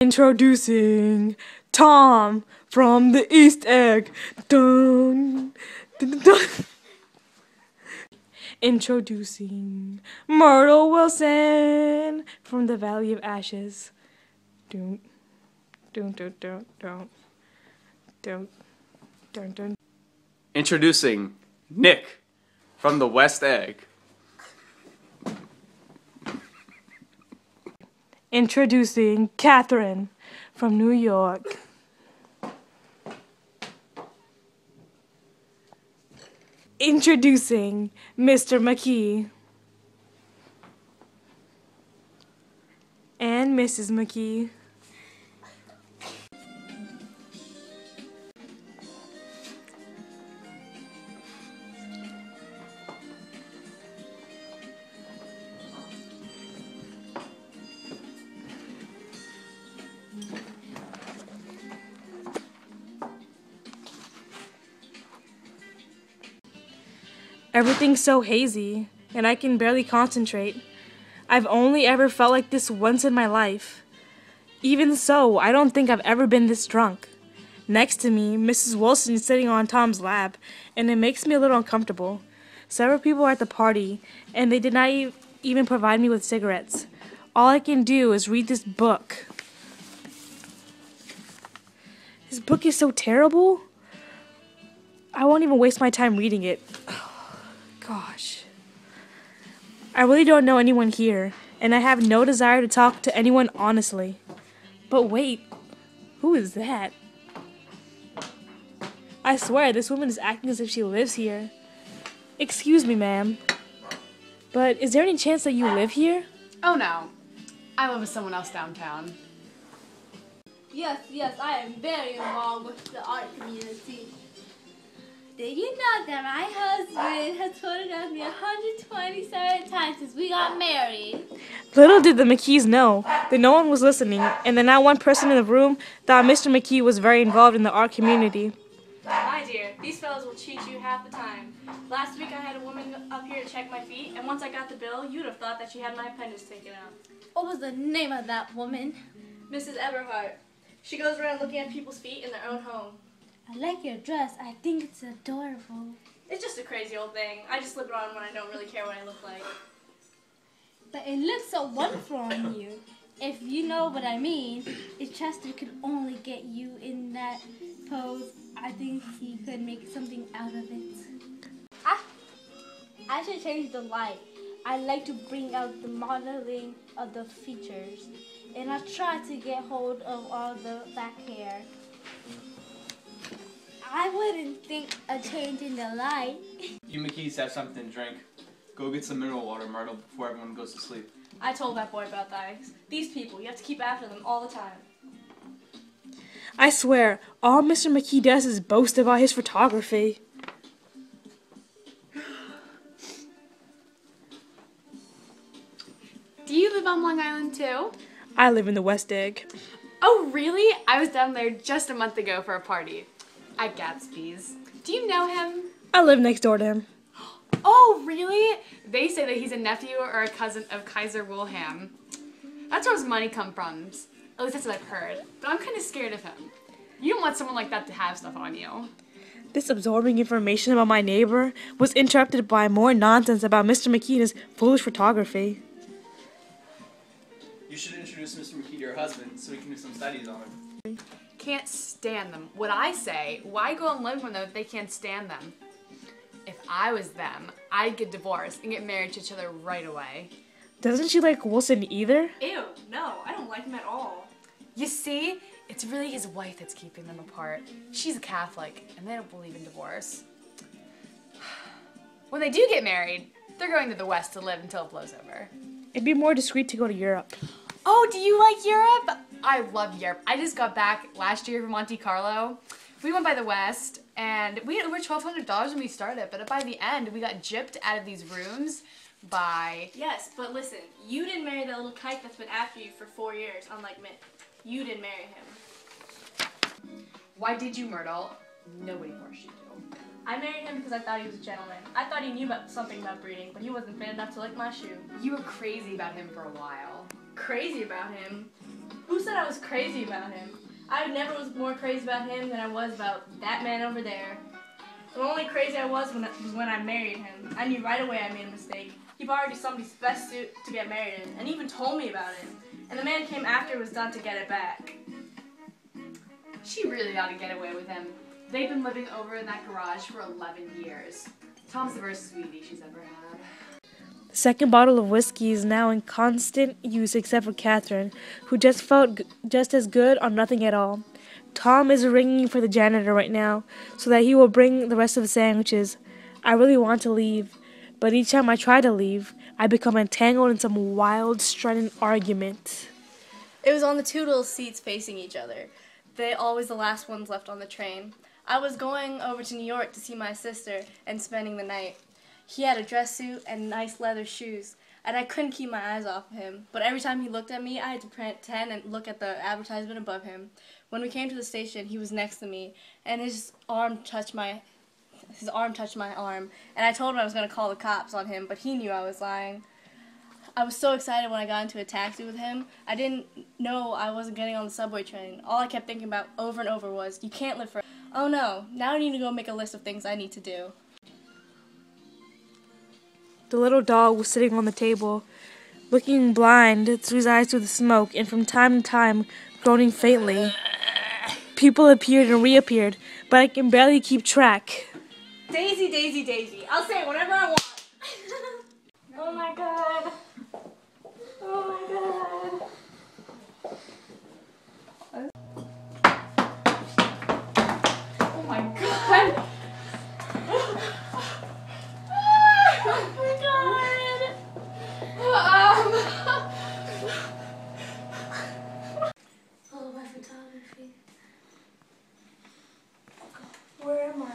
Introducing Tom from the East Egg. Dun, dun, dun, dun. Introducing Myrtle Wilson from the Valley of Ashes. Dun, dun, dun, dun, dun, dun, dun, dun. Introducing Nick from the West Egg. Introducing Catherine from New York. Introducing Mr. McKee and Mrs. McKee. Everything's so hazy, and I can barely concentrate. I've only ever felt like this once in my life. Even so, I don't think I've ever been this drunk. Next to me, Mrs. Wilson is sitting on Tom's lap, and it makes me a little uncomfortable. Several people are at the party, and they did not even provide me with cigarettes. All I can do is read this book. This book is so terrible. I won't even waste my time reading it. Gosh. I really don't know anyone here, and I have no desire to talk to anyone honestly. But wait, who is that? I swear, this woman is acting as if she lives here. Excuse me, ma'am, but is there any chance that you live here? Oh no, I live with someone else downtown. Yes, I am very involved with the art community. Did you know that my husband has photographed me 127 times since we got married? Little did the McKees know that no one was listening, and that not one person in the room thought Mr. McKee was very involved in the art community. My dear, these fellows will cheat you half the time. Last week I had a woman up here to check my feet, and once I got the bill, you'd have thought that she had my appendix taken out. What was the name of that woman? Mrs. Eberhardt. She goes around looking at people's feet in their own home. I like your dress. I think it's adorable. It's just a crazy old thing. I just slip it on when I don't really care what I look like. But it looks so wonderful on you. If you know what I mean, if Chester could only get you in that pose, I think he could make something out of it. I should change the light. I like to bring out the modeling of the features. And I try to get hold of all the back hair. I wouldn't think of changing the light. You McKees have something to drink. Go get some mineral water, Myrtle, before everyone goes to sleep. I told that boy about that. These people, you have to keep after them all the time. I swear, all Mr. McKee does is boast about his photography. Do you live on Long Island too? I live in the West Egg. Oh really? I was down there just a month ago for a party. At Gatsby's. Do you know him? I live next door to him. Oh, really? They say that he's a nephew or a cousin of Kaiser Wilhelm. That's where his money comes from. At least that's what I've heard. But I'm kind of scared of him. You don't want someone like that to have stuff on you. This absorbing information about my neighbor was interrupted by more nonsense about Mr. McKee and his foolish photography. You should introduce Mr. McKee to your husband so he can do some studies on him. Can't stand them. What I say, why go and live with them if they can't stand them? If I was them, I'd get divorced and get married to each other right away. Doesn't she like Wilson either? Ew, no, I don't like him at all. You see, it's really his wife that's keeping them apart. She's a Catholic, and they don't believe in divorce. When they do get married, they're going to the West to live until it blows over. It'd be more discreet to go to Europe. Oh, do you like Europe? I love Europe. I just got back last year from Monte Carlo. We went by the West, and we had over $1,200 when we started, but by the end, we got gypped out of these rooms by... Yes, but listen, you didn't marry that little kike that's been after you for 4 years, unlike Mitt. You didn't marry him. Why did you, Myrtle? Nobody forced you to. I married him because I thought he was a gentleman. I thought he knew something about breeding, but he wasn't fit enough to lick my shoe. You were crazy about him for a while. Crazy about him? Who said I was crazy about him? I never was more crazy about him than I was about that man over there. The only crazy I was when I married him. I knew right away I made a mistake. He borrowed somebody's best suit to get married in, and even told me about it. And the man came after it was done to get it back. She really ought to get away with him. They've been living over in that garage for 11 years. Tom's the first sweetie she's ever had. The second bottle of whiskey is now in constant use except for Catherine, who just felt just as good on nothing at all. Tom is ringing for the janitor right now so that he will bring the rest of the sandwiches. I really want to leave, but each time I try to leave, I become entangled in some wild, strident argument. It was on the two little seats facing each other. They always the last ones left on the train. I was going over to New York to see my sister and spending the night. He had a dress suit and nice leather shoes, and I couldn't keep my eyes off of him. But every time he looked at me, I had to pretend and look at the advertisement above him. When we came to the station, he was next to me, and his arm touched my arm, and I told him I was going to call the cops on him, but he knew I was lying. I was so excited when I got into a taxi with him. I didn't know I wasn't getting on the subway train. All I kept thinking about over and over was, you can't live forever. Oh no, now I need to go make a list of things I need to do. The little dog was sitting on the table, looking blind through his eyes through the smoke, and from time to time groaning faintly. People appeared and reappeared, but I can barely keep track. Daisy, Daisy, Daisy. I'll say it whenever I want. Oh my god. Oh my god. Oh my god. Oh my god. Follow my photography. Where am I?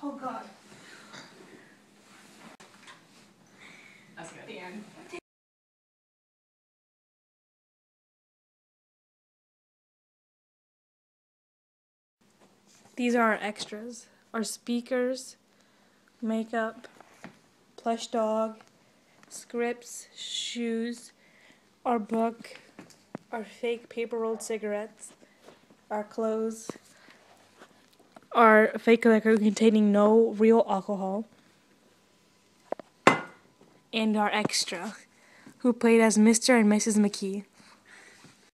Oh god. That's good. The end. These are our extras. Our speakers, makeup, plush dog, scripts, shoes, our book, our fake paper-rolled cigarettes, our clothes, our fake liquor containing no real alcohol, and our extra, who played as Mr. and Mrs. McKee.